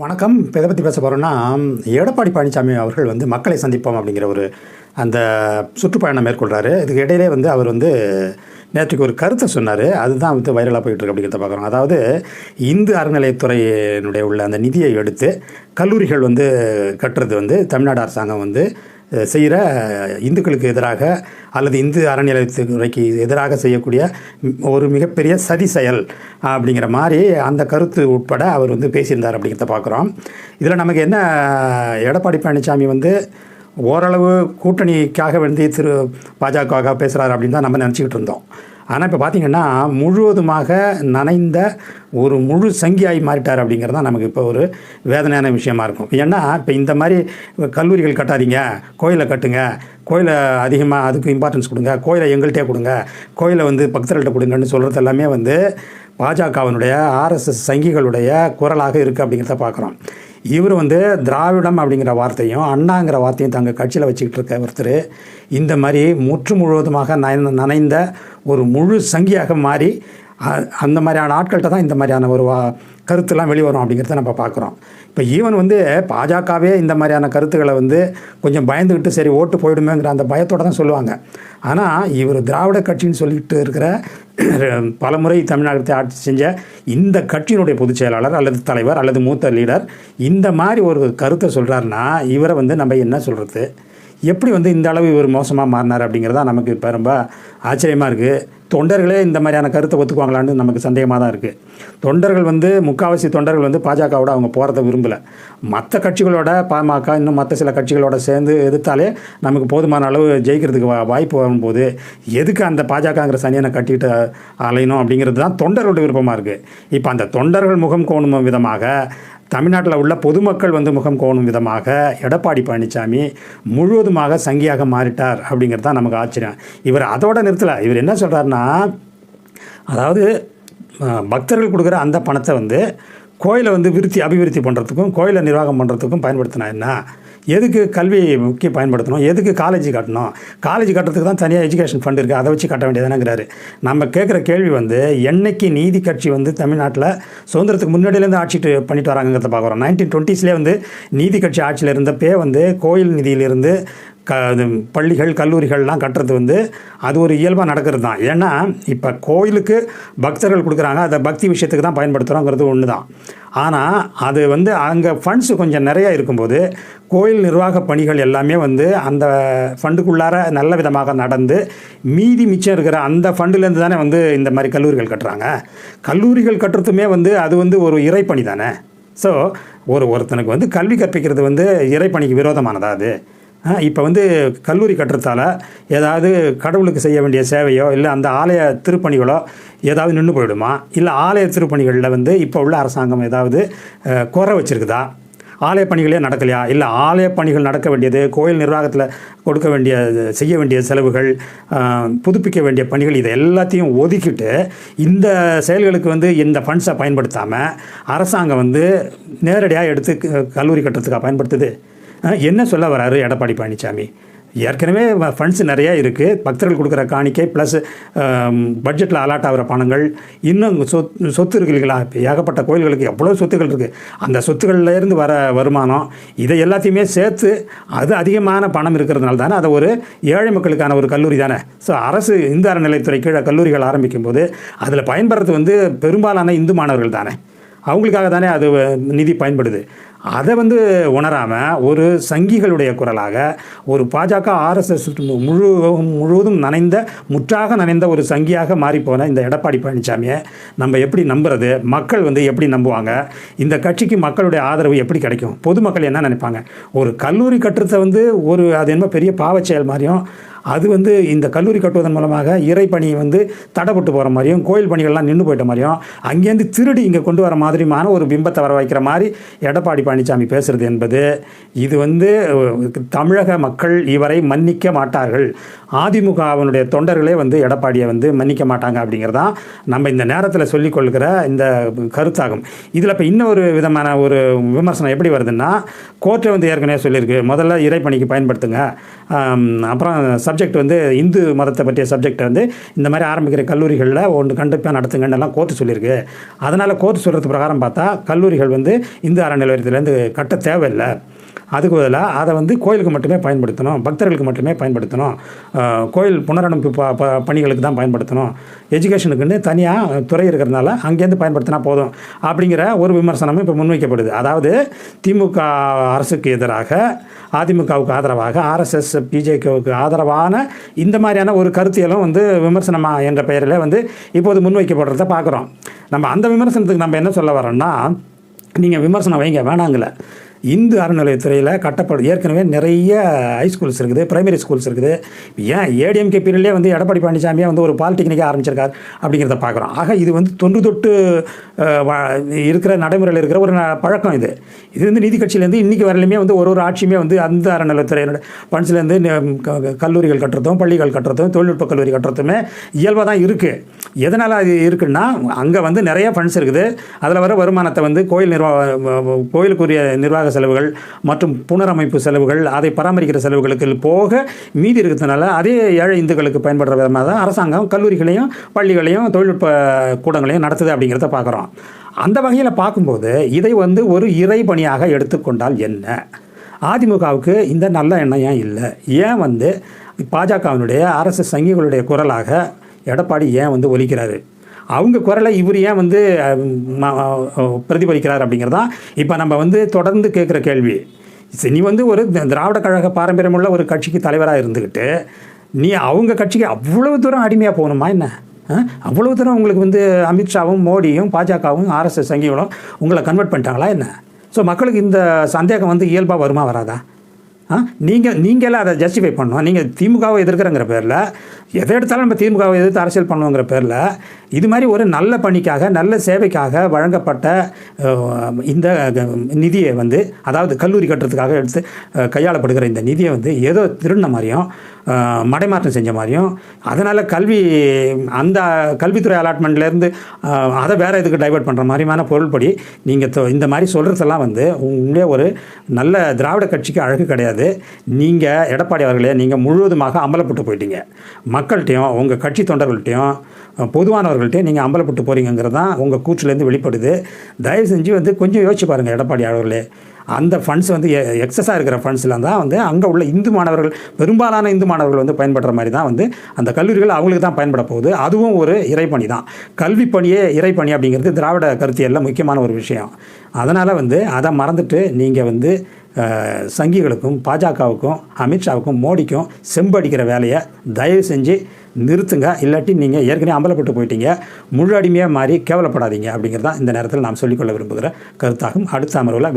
வணக்கம். இப்போ எதை பற்றி பேச போகிறோன்னா, எடப்பாடி பழனிசாமி அவர்கள் வந்து மக்களை சந்திப்போம் அப்படிங்கிற ஒரு அந்த சுற்றுப்பயணம் மேற்கொள்கிறாரு. இதுக்கு இடையிலே வந்து அவர் வந்து நேற்றுக்கு ஒரு கருத்தை சொன்னார். அதுதான் வந்து வைரலாக போயிட்டுருக்கு அப்படிங்கிறத பார்க்குறோம். அதாவது இந்து அறநிலையத்துறையினுடைய உள்ள அந்த நிதியை எடுத்து கல்லூரிகள் வந்து கட்டுறது வந்து தமிழ்நாடு அரசாங்கம் வந்து செய்கிற இந்துக்களுக்கு எதிராக அல்லது இந்து அறநிலையத்துறைக்கு எதிராக செய்யக்கூடிய ஒரு மிகப்பெரிய சதி செயல் அப்படிங்கிற மாதிரி அந்த கருத்து உட்பட அவர் வந்து பேசியிருந்தார் அப்படிங்கிறத பார்க்குறோம். இதில் நமக்கு என்ன, எடப்பாடி பழனிசாமி வந்து ஓரளவு கூட்டணிக்காக வந்து பாஜகவாக பேசுகிறார் அப்படின்னு தான் நம்ம நினச்சிக்கிட்டு இருந்தோம். ஆனால் இப்போ பார்த்திங்கன்னா முழுவதுமாக நனைந்த ஒரு முழு சங்கியாகி மாறிட்டார் அப்படிங்கிறது தான் நமக்கு இப்போ ஒரு வேதனையான விஷயமா இருக்கும். ஏன்னா இப்போ இந்த மாதிரி கல்லூரிகள் கட்டாதீங்க, கோயிலை கட்டுங்க, கோயிலை அதிகமாக அதுக்கு இம்பார்ட்டன்ஸ் கொடுங்க, கோயிலை எங்கள்கிட்டே கொடுங்க, கோயிலை வந்து பக்தர்கள்ட்ட கொடுங்கன்னு சொல்கிறது எல்லாமே வந்து பாஜகவினுடைய ஆர்எஸ்எஸ் சங்கிகளுடைய குரலாக இருக்குது அப்படிங்கிறத பார்க்குறோம். இவர் வந்து திராவிடம் அப்படிங்கிற வார்த்தையும் அண்ணாங்கிற வார்த்தையும் தங்கள் கட்சியில் வச்சுக்கிட்டு இருக்க ஒருத்தர் இந்த மாதிரி முழுவதுமாக நனைந்த ஒரு முழு சங்கியாக மாறி அந்த மாதிரியான ஆட்கள்கிட்ட தான் இந்த மாதிரியான ஒரு கருத்துலாம் வெளிவரும் அப்படிங்கிறத நம்ம பார்க்குறோம். இப்போ ஈவன் வந்து பாஜகவே இந்த மாதிரியான கருத்துக்களை வந்து கொஞ்சம் பயந்துக்கிட்டு சரி ஓட்டு போயிடுமேங்கிற அந்த பயத்தோடு தான் சொல்லுவாங்க. ஆனால் இவர் திராவிட கட்சின்னு சொல்லிட்டு இருக்கிற பல முறை தமிழ்நாட்டை ஆட்சி செஞ்ச இந்த கட்சியினுடைய பொதுச் செயலாளர் அல்லது தலைவர் அல்லது மூத்த லீடர் இந்த மாதிரி ஒரு கருத்தை சொல்கிறாருன்னா இவரை வந்து நம்ம என்ன சொல்கிறது, எப்படி வந்து இந்த அளவு இவர் மோசமாக மாறினார் அப்படிங்கிறதா நமக்கு இப்போ ரொம்ப ஆச்சரியமாக இருக்குது. தொண்டர்களே இந்த மாதிரியான கருத்தை ஒத்துக்குவாங்களான்னு நமக்கு சந்தேகமாக தான் இருக்குது. தொண்டர்கள் வந்து முக்கால்வாசி தொண்டர்கள் வந்து பாஜகவோட அவங்க போகிறத விரும்பலை. மற்ற கட்சிகளோட பாமக இன்னும் மற்ற சில கட்சிகளோட சேர்ந்து எதிர்த்தாலே நமக்கு போதுமான அளவு ஜெயிக்கிறதுக்கு வாய்ப்பு வரும்போது எதுக்கு அந்த பாஜகங்கிற சனியனை கட்டிட்டு அலையணும் அப்படிங்கிறது தான் தொண்டர்களோட விருப்பமாக இருக்குது. இப்போ அந்த தொண்டர்கள் முகம் கோணும் விதமாக தமிழ்நாட்டில் உள்ள பொதுமக்கள் வந்து முகம் கோணும் விதமாக எடப்பாடி பழனிசாமி முழுவதுமாக சங்கியாக மாறிட்டார் அப்படிங்கிறது தான் நமக்கு ஆச்சரியம். இவர் அதோட நிறுத்தலை. இவர் என்ன சொல்கிறாருன்னா, அதாவது பக்தர்கள் கொடுக்குற அந்த பணத்தை வந்து கோயிலை வந்து அபிவிருத்தி பண்ணுறதுக்கும் கோயிலை நிர்வாகம் பண்ணுறதுக்கும் பயன்படுத்தினா என்ன, எதுக்கு கல்வி முக்கிய பயன்படுத்தணும், எதுக்கு காலேஜ் கட்டணும், காலேஜ் கட்டுறதுக்கு தான் தனியாக எஜுகேஷன் ஃபண்ட் இருக்குது, அதை வச்சு கட்ட வேண்டியதானங்கிறாரு. நம்ம கேட்குற கேள்வி வந்து என்னைக்கு நீதி கட்சி வந்து தமிழ்நாட்டில் சுதந்திரத்துக்கு முன்னாடியிலேருந்து ஆட்சி பண்ணிட்டு வராங்கிறத பார்க்குறோம். 1920s வந்து நீதி கட்சி ஆட்சியில் இருந்தப்பே வந்து கோயில் நிதியிலிருந்து பள்ளிகள் கல்லூரிகள்லாம் கட்டுறது வந்து அது ஒரு இயல்பாக நடக்கிறது தான். ஏன்னா இப்போ கோயிலுக்கு பக்தர்கள் கொடுக்குறாங்க, அதை பக்தி விஷயத்துக்கு தான் பயன்படுத்துகிறோங்கிறது ஒன்று தான். ஆனால் அது வந்து அங்கே ஃபண்ட்ஸு கொஞ்சம் நிறையா இருக்கும்போது கோயில் நிர்வாக பணிகள் எல்லாமே வந்து அந்த ஃபண்டுக்குள்ளார நல்ல விதமாக நடந்து மீதி மிச்சம் இருக்கிற அந்த ஃபண்டுலேருந்து தானே வந்து இந்த மாதிரி கல்லூரிகள் கட்டுறாங்க. கல்லூரிகள் கட்டுறதுமே வந்து அது வந்து ஒரு இறைப்பணி தானே. ஸோ ஒருத்தனுக்கு வந்து கல்வி கற்பிக்கிறது வந்து இறைப்பணிக்கு விரோதமானதா அது? இப்போ வந்து கல்லூரி கட்டுறதால ஏதாவது கடவுளுக்கு செய்ய வேண்டிய சேவையோ இல்லை அந்த ஆலய திருப்பணிகளோ ஏதாவது நின்று போயிடுமா? இல்லை ஆலய திருப்பணிகளில் வந்து இப்போ உள்ள அரசாங்கம் ஏதாவது குறை வச்சுருக்குதா? ஆலய பணிகளே நடக்கலையா? இல்லை ஆலய பணிகள் நடக்க வேண்டியது, கோயில் நிர்வாகத்தில் கொடுக்க வேண்டிய செய்ய வேண்டிய செலவுகள், புதுப்பிக்க வேண்டிய பணிகள், இதை எல்லாத்தையும் ஒதுக்கிட்டு இந்த செயல்களுக்கு வந்து இந்த ஃபண்ட்ஸை பயன்படுத்தாமல் அரசாங்கம் வந்து நேரடியாக எடுத்து கல்லூரி கட்டுறதுக்காக பயன்படுத்துது. என்ன சொல்ல வராரு எடப்பாடி பழனிசாமி? ஏற்கனவே ஃபண்ட்ஸ் நிறையா இருக்குது, பக்தர்கள் கொடுக்குற காணிக்கை ப்ளஸ் பட்ஜெட்டில் அலாட் ஆகிற பணங்கள், இன்னும் சொத்து இருக்குங்களா, ஏகப்பட்ட கோயில்களுக்கு எவ்வளோ சொத்துக்கள் இருக்குது, அந்த சொத்துக்கள்லேருந்து வர வருமானம் இதை எல்லாத்தையுமே சேர்த்து அது அதிகமான பணம் இருக்கிறதுனால தானே அதை ஒரு ஏழை மக்களுக்கான ஒரு கல்லூரி தானே. ஸோ அரசு இந்து அறநிலையத்துறை கீழே கல்லூரிகள் ஆரம்பிக்கும் போது அதில் பயன்படுறது வந்து பெரும்பாலான இந்து மாணவர்கள் தானே, அவங்களுக்காக தானே அது நிதி பயன்படுது. அதை வந்து உணராமல் ஒரு சங்கிகளுடைய குரலாக ஒரு பாஜக ஆர்எஸ்எஸ் முழுவதும் முற்றாக நனைந்த ஒரு சங்கியாக மாறிப்போன இந்த எடப்பாடி பழனிசாமியை நம்ம எப்படி நம்புறது? மக்கள் வந்து எப்படி நம்புவாங்க? இந்த கட்சிக்கு மக்களுடைய ஆதரவு எப்படி கிடைக்கும்? பொதுமக்கள் என்ன நினைப்பாங்க? ஒரு கல்லூரி கட்டுறதை வந்து அது என்ன பெரிய பாவச்செயல் மாதிரியும், அது வந்து இந்த கல்லூரி கட்டுவதன் மூலமாக இறைப்பணி வந்து தடைப்பட்டு போகிற மாதிரியும், கோயில் பணிகள்லாம் நின்று போயிட்ட மாதிரியும், அங்கேருந்து திருடி இங்கே கொண்டு வர மாதிரியான ஒரு பிம்பத்தை வர வைக்கிற மாதிரி எடப்பாடி பழனிசாமி பேசுகிறது என்பது இது வந்து தமிழக மக்கள் இவரை மன்னிக்க மாட்டார்கள். அதிமுகவினுடைய தொண்டர்களே வந்து எடப்பாடியை வந்து மன்னிக்க மாட்டாங்க அப்படிங்கிறதான் நம்ம இந்த நேரத்தில் சொல்லிக்கொள்கிற இந்த கருத்தாகும். இதில் இப்போ இன்னொரு விதமான ஒரு விமர்சனம் எப்படி வருதுன்னா, கோர்ட்டை வந்து ஏற்கனவே சொல்லியிருக்கு, முதல்ல இறைப்பணிக்கு பயன்படுத்துங்க, அப்புறம் சப்ஜெக்ட் வந்து இந்து மதத்தை பற்றிய சப்ஜெக்டை வந்து இந்த மாதிரி ஆரம்பிக்கிற கல்லூரிகளில் ஒன்று கண்டிப்பாக நடத்துங்கன்னு எல்லாம் கோர்ட்டு சொல்லியிருக்கு. அதனால் கோர்ட்டு சொல்கிறது பிரகாரம் பார்த்தா கல்லூரிகள் வந்து இந்து அறநிலையத்துலேருந்து கட்ட தேவையில்லை. அதுக்கு பதிலாக அதை வந்து கோயிலுக்கு மட்டுமே பயன்படுத்தணும், பக்தர்களுக்கு மட்டுமே பயன்படுத்தணும், கோயில் புனரமைப்பு பணிகளுக்கு தான் பயன்படுத்தணும், எஜுகேஷனுக்குன்னு தனியாக துறை இருக்கிறதுனால அங்கேருந்து பயன்படுத்தினா போதும் அப்படிங்கிற ஒரு விமர்சனமும் இப்போ முன்வைக்கப்படுது. அதாவது திமுக அரசுக்கு எதிராக அதிமுகவுக்கு ஆதரவாக ஆர்எஸ்எஸ் பிஜேபிக்கு ஆதரவான இந்த மாதிரியான ஒரு கருத்தியலும் வந்து விமர்சனமாக என்ற பெயரில் வந்து இப்போது முன்வைக்கப்படுறத பார்க்குறோம். நம்ம அந்த விமர்சனத்துக்கு நம்ம என்ன சொல்ல வரோன்னா, நீங்கள் விமர்சனம் வைங்க வேணாங்களே, இந்து அறநிலையத்துறையில் ஏற்கனவே நிறைய ஹைஸ்கூல்ஸ் இருக்குது, பிரைமரி ஸ்கூல்ஸ் இருக்குது. ஏன் ஏடிஎம்கே பீரியட்லேயே வந்து எடப்பாடி பழனிசாமியை வந்து ஒரு பாலிடெக்னிக்காக ஆரம்பிச்சிருக்கார் அப்படிங்கிறத பார்க்குறோம். ஆக இது வந்து தொன்று தொட்டு இருக்கிற நடைமுறையில் இருக்கிற ஒரு பழக்கம். இது வந்து நீதி கட்சியிலேருந்து இன்றைக்கி வரலையுமே வந்து ஒரு ஆட்சியுமே வந்து அந்த அறநிலையத்துறையோட ஃபண்ட்ஸ்லேருந்து கல்லூரிகள் கட்டுறதும் பள்ளிகள் கட்டுறதும் தொழில்நுட்ப கல்லூரி கட்டுறதுமே இயல்பாக தான் இருக்குது. எதனால் அது இருக்குன்னா, அங்கே வந்து நிறைய ஃபண்ட்ஸ் இருக்குது. அதில் வர வருமானத்தை வந்து கோயிலுக்குரிய நிர்வாக செலவுகள் மற்றும் புனரமைப்பு செலவுகள், அதை பராமரிக்கிற செலவுகளுக்கு போக மீதி இருக்கிறதுனால அதே ஏழை இந்துக்களுக்கு பயன்படுற விதமாக தான் அரசாங்கம் கல்லூரிகளையும் பள்ளிகளையும் தொழில்நுட்ப கூடங்களையும் நடத்துது அப்படிங்கிறத பார்க்குறோம். அந்த வகையில் பார்க்கும்போது இதை வந்து ஒரு இறைபணியாக எடுத்துக்கொண்டால் என்ன? அதிமுகவுக்கு இந்த நல்ல எண்ணம் ஏன் இல்லை? ஏன் வந்து பாஜகவினுடைய ஆர்எஸ்எஸ் சங்கிகளுடைய குரலாக எடப்பாடி ஏன் வந்து ஒலிக்கிறாரு? அவங்க குரலை இவர் ஏன் வந்து பிரதிபலிக்கிறார் அப்படிங்கிறதான் இப்போ நம்ம வந்து தொடர்ந்து கேட்குற கேள்வி. நீ வந்து ஒரு திராவிட கழக பாரம்பரியமுள்ள ஒரு கட்சிக்கு தலைவராக இருந்துக்கிட்டு நீ அவங்க கட்சிக்கு அவ்வளவு தூரம் அடிமையாக போகணுமா என்ன? அவ்வளவு தூரம் உங்களுக்கு வந்து அமித்ஷாவும் மோடியும் பாஜகவும் ஆர்எஸ்எஸ் சங்கிகளும் உங்களை கன்வெர்ட் பண்ணிட்டாங்களா என்ன? ஸோ மக்களுக்கு இந்த சந்தேகம் வந்து இயல்பாக வருமா வராதா? நீங்களே அதை ஜஸ்டிஃபை பண்ணணும். நீங்கள் திமுகவை எதிர்க்கிறங்கிற பேரில் எதை எடுத்தாலும் நம்ம திமுகவை எதிர்த்து அரசியல் பண்ணுவோங்கிற பேரில் இது மாதிரி ஒரு நல்ல பணிக்காக நல்ல சேவைக்காக வழங்கப்பட்ட இந்த நிதியை வந்து, அதாவது கல்லூரி கட்டுறதுக்காக எடுத்து கையாளப்படுகிற இந்த நிதியை வந்து ஏதோ திருடின மாதிரியும் மடைமாற்றம் செஞ்ச மாதிரியும், அதனால் அந்த கல்வித்துறை அலாட்மெண்ட்லேருந்து அதை வேறு இதுக்கு டைவெர்ட் பண்ணுற மாதிரியான பொருள்படி நீங்கள் இந்த மாதிரி சொல்கிறதெல்லாம் வந்து உங்களே ஒரு நல்ல திராவிட கட்சிக்கு அழகு கிடையாது. நீங்கள் எடப்பாடி அவர்களே நீங்கள் முழுவதுமாக அம்பலப்பட்டு போயிட்டீங்க. மக்கள்கிட்டையும் உங்கள் கட்சி தொண்டர்கள்ட்டையும் பொதுவானவர்கள்ட்டையும் நீங்கள் அம்பலப்பட்டு போகிறீங்கிறது தான் உங்கள் கூற்றுலேருந்து வெளிப்படுது. தயவு செஞ்சு வந்து கொஞ்சம் யோசிச்சு பாருங்கள் எடப்பாடி அவர்களே. அந்த ஃபண்ட்ஸ் வந்து எக்ஸஸாக இருக்கிற ஃபண்ட்ஸில் தான் வந்து அங்கே உள்ள இந்து மாணவர்கள், பெரும்பாலான இந்து மாணவர்கள் வந்து பயன்படுற மாதிரி தான் வந்து அந்த கல்லூரிகள் அவங்களுக்கு தான் பயன்பட போகுது. அதுவும் ஒரு இறைப்பணி தான். கல்வி பணியே இறைப்பணி அப்படிங்கிறது திராவிட கருத்தியல்ல முக்கியமான ஒரு விஷயம். அதனால் வந்து அதை மறந்துட்டு நீங்கள் வந்து சங்கிகளுக்கும் பாஜகவுக்கும் அமித்ஷாவுக்கும் மோடிக்கும் செம்படிக்கிற வேலையை தயவு செஞ்சு நிறுத்துங்க. இல்லாட்டி நீங்கள் ஏற்கனவே அம்பலப்பட்டு போயிட்டீங்க, முழு அடிமையாக மாறி கேவலப்படாதீங்க அப்படிங்கிறது தான் இந்த நேரத்தில் நாம் சொல்லிக்கொள்ள விரும்புகிற கருத்தாகும். அடுத்த அமர்வில்